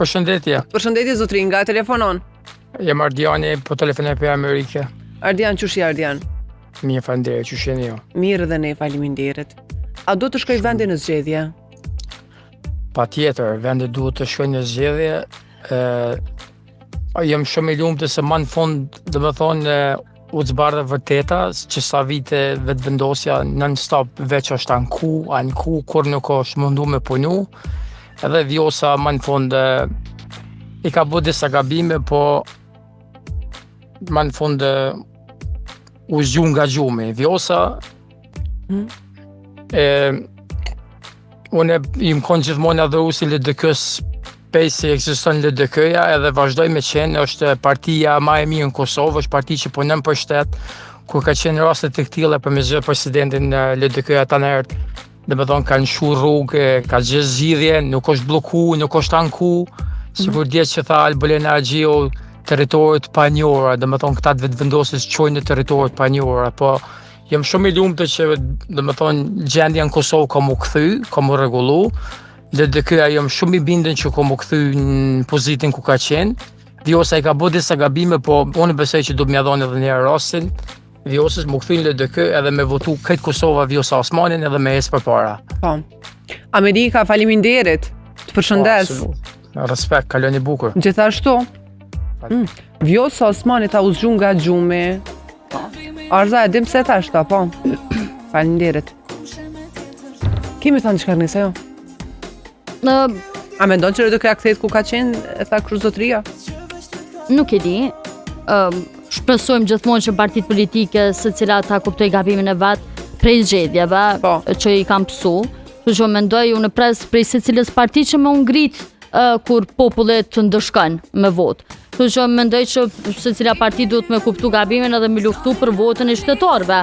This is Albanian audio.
Përshëndetje. Përshëndetje zotrin, nga telefonon? Jam Ardiani, po telefonoj për Amerikë. Ardian, qysh je Ardian? Mirë, faleminderit, qysh jeni ju? Mirë dhe ne, faleminderit. A do të shkoj vendi në zgjedhje? Patjetër, vendi duhet të shkojë në zgjedhje. Jam shumë i lumtur se më në fund, domethënë, u zbardha vërteta që sa vite vetëvendosja non-stop veç është anku, kur nuk është mundu me punu. Edhe Vjosa më në fund i ka bërë disa gabime, po më në fund u zgju nga gjumi. Vjosa unë i më konë gjithmonë edhe si LDK-s pejsi ekziston LDK-ja edhe vazhdoj me qenë, është partia ma e mirë në Kosovë, është parti që punon për shtet, kur ka qenë rastet të këtilla për me zgjedhë presidentin LDK-ja të nërët, dhe me thonë kanë shu rrugë, ka gjithë zgjidhje, nuk është bloku, nuk është anku, sikur djetë që tha Albulin Agjiu, territorit panjora, dhe me thonë këta të vetëvendosis qojnë në territorit panjora, po jam shumë i lumtur që dhe me thonë gjendja në Kosovë ka mu kthy, ka mu rregullu, LDK-ja jam shumë i bindën që ka mu kthy në pozitin ku ka qenë. Vjosa i ka bërë disa gabime, po unë besoj që do m'ja dhoni edhe një rastin Vjosës më kthy në LDK edhe me votu këtë Kosova Vjosa Osmanin edhe me ecë përpara. Po. Amerika, faleminderit. Të përshëndes. Respekt, kaloni bukur. Gjithashtu. Vjosa Osmani ta u zgju nga gjumi. Arza e dim se ta shta, po. Faleminderit. Kemi thënë çka nëse jo? A mendon që LDK-ja kthehet ku ka qenë, e tha kryezotria? Nuk e di. Shpresojmë gjithmonë që partitë politike secila ta kuptoj gabimin e vet prej zgjedhjeve që i kanë pësu. Kështu që mendoj unë pres prej secilës parti që më ngrit kur populli të ndëshkon me votë. Kështu që mendoj që secila parti duhet me kuptu gabimin edhe me luftu për votën e shtetarëve.